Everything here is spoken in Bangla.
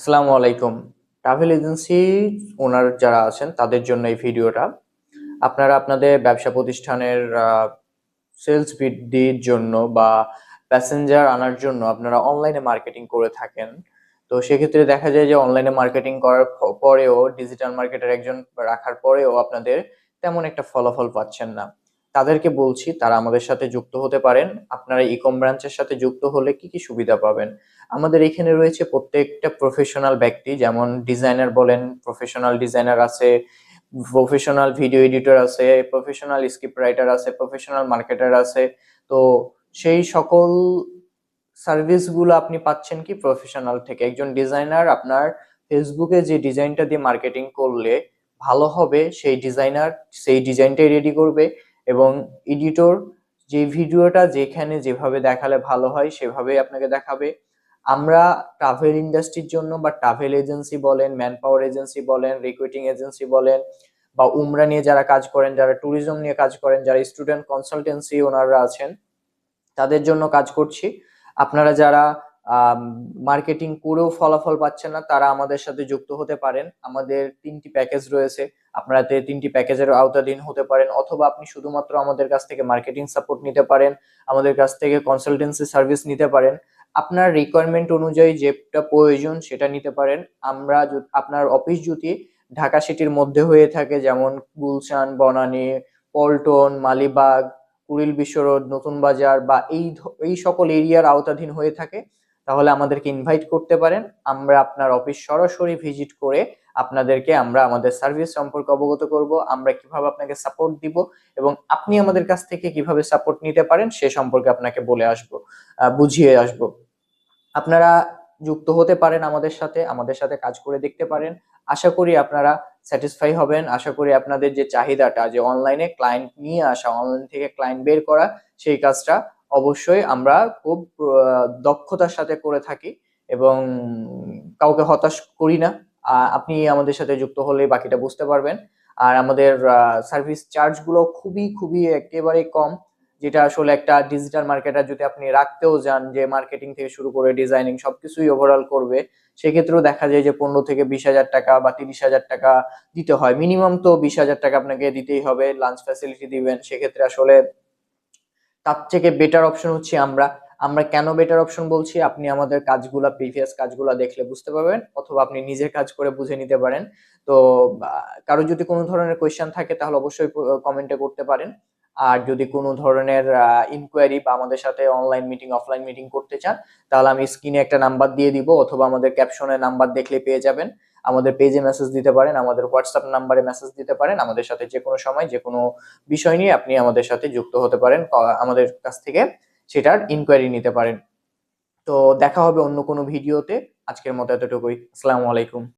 আসসালামু আলাইকুম। ট্রাভেল এজেন্সি ওনার যারা আছেন তাদের জন্য এই ভিডিওটা। আপনারা আপনাদের ব্যবসা প্রতিষ্ঠানের সেলস বৃদ্ধির জন্য বা প্যাসেঞ্জার আনার জন্য আপনারা অনলাইনে মার্কেটিং করে থাকেন। তো সেক্ষেত্রে দেখা যায় যে অনলাইনে মার্কেটিং করার পরেও ডিজিটাল মার্কেটার একজন রাখার পরেও আপনাদের তেমন একটা ফলাফল পাচ্ছেন না। তাদেরকে বলছি তারা আমাদের সাথে যুক্ত হতে পারেন। আপনারা ইকম ব্রাঞ্চের সাথে যুক্ত হলে কি সুবিধা পাবেন? আমাদের এখানে রয়েছে প্রত্যেকটা প্রফেশনাল ব্যক্তি, যেমন ডিজাইনার বলেন, প্রফেশনাল ডিজাইনার আছে, প্রফেশনাল ভিডিও এডিটর আছে, প্রফেশনাল স্ক্রিপ্ট রাইটার আছে, প্রফেশনাল মার্কেটার আছে। তো সেই সকল সার্ভিসগুলো আপনি পাচ্ছেন কি প্রফেশনাল থেকে। একজন ডিজাইনার আপনার ফেসবুকে যে ডিজাইনটা দিয়ে মার্কেটিং করলে ভালো হবে সেই ডিজাইনার সেই ডিজাইনটাই রেডি করবে, এবং এডিটর যে ভিডিওটা যেখানে যেভাবে দেখালে ভালো হয় সেভাবেই আপনাকে দেখাবে। আমরা ট্রাভেল ইন্ডাস্ট্রির জন্য বা ট্রাভেল এজেন্সি বলেন, ম্যান পাওয়ার এজেন্সি বলেন, রিক্রুটিং এজেন্সি বলেন, বা উমরা নিয়ে যারা কাজ করেন, যারা ট্যুরিজম নিয়ে কাজ করেন, যারা স্টুডেন্ট কনসালটেন্সি ওনারা আছেন, তাদের জন্য কাজ করছি। আপনারা যারা মার্কেটিং করেও ফলাফল পাচ্ছেন না তারা আমাদের সাথে যুক্ত হতে পারেন। আমাদের 3টি প্যাকেজ রয়েছে, আপনারা 3টি প্যাকেজের আওতাধীন হতে পারেন, অথবা আপনি শুধুমাত্র আমাদের কাছ থেকে মার্কেটিং সাপোর্ট নিতে পারেন, আমাদের কাছ থেকে কনসালটেন্সি সার্ভিস নিতে পারেন। আপনার রিকোয়ারমেন্ট অনুযায়ী যেটা প্রয়োজন সেটা নিতে পারেন। আমরা আপনার অফিস যদি ঢাকা সিটির মধ্যে হয়ে থাকে, যেমন গুলশান, বনানী, পল্টন, মালিবাগ, কুড়িল বিশ্ব রোড, নতুন বাজার, বা এই সকল এরিয়ার আওতাধীন হয়ে থাকে, তাহলে আমাদেরকে ইনভাইট করতে পারেন। আমরা আপনার অফিস সরাসরি ভিজিট করে আপনাদেরকে আমরা আমাদের সার্ভিস সম্পর্কে অবগত করব, আমরা কিভাবে আপনাকে সাপোর্ট দিব এবং আপনি আমাদের কাছ থেকে কিভাবে সাপোর্ট নিতে পারেন সে সম্পর্কে আপনাকে বলে আসব, বুঝিয়ে আসব। আপনারা যুক্ত হতে পারেন আমাদের সাথে কাজ করে দেখতে পারেন। আশা করি আপনারা স্যাটিসফাই হবেন। আশা করি আপনাদের যে চাহিদাটা, যে অনলাইনে ক্লায়েন্ট নিয়ে আসা, অনলাইন থেকে ক্লায়েন্ট বের করা, সেই কাজটা অবশ্যই আমরা খুব দক্ষতার সাথে করে থাকি এবং কাউকে হতাশ করি না। আপনি আমাদের সাথে যুক্ত হলে বাকিটা বুঝতে পারবেন। আর আমাদের সার্ভিস চার্জ গুলো খুবই খুবই একেবারে কম, যেটা আসলে একটা ডিজিটাল মার্কেটার যদি আপনি রাখতেও যান, যে মার্কেটিং থেকে শুরু করে ডিজাইনিং সবকিছুই ওভারঅল করবে, সেক্ষেত্রেও দেখা যায় যে 15 থেকে 20 হাজার টাকা বা 30 হাজার টাকা দিতে হয়। মিনিমাম তো 20 হাজার টাকা আপনাকে দিতেই হবে, লাঞ্চ ফ্যাসিলিটি দিবেন। সেক্ষেত্রে আসলে তার থেকে বেটার অপশন হচ্ছে আমরা। আমরা কেন বেটার অপশন বলছি, আপনি আমাদের কাজগুলা, প্রিভিয়াস কাজগুলা দেখলে বুঝতে পারবেন, অথবা আপনি নিজে কাজ করে বুঝে নিতে পারেন। তো কারো যদি কোনো ধরনের কোয়েশ্চেন থাকে তাহলে অবশ্যই কমেন্টে করতে পারেন। আর যদি কোনো ধরনের ইনকোয়ারি বা আমাদের সাথে অনলাইন মিটিং, অফলাইন মিটিং করতে চান, তাহলে আমি স্ক্রিনে একটা নাম্বার দিয়ে দিব, অথবা আমাদের ক্যাপশনে নাম্বার দেখলে পেয়ে যাবেন। আমাদের পেজে মেসেজ দিতে পারেন, আমাদের হোয়াটসঅ্যাপ নাম্বারে মেসেজ দিতে পারেন। আমাদের সাথে যে কোনো সময় যে কোনো বিষয় নিয়ে আপনি আমাদের সাথে যুক্ত হতে পারেন, আমাদের কাছ থেকে সেটার ইনকোয়ারি নিতে পারেন। তো দেখা হবে অন্য কোনো ভিডিওতে। আজকের মতো এতটুকুই। আসসালামু আলাইকুম।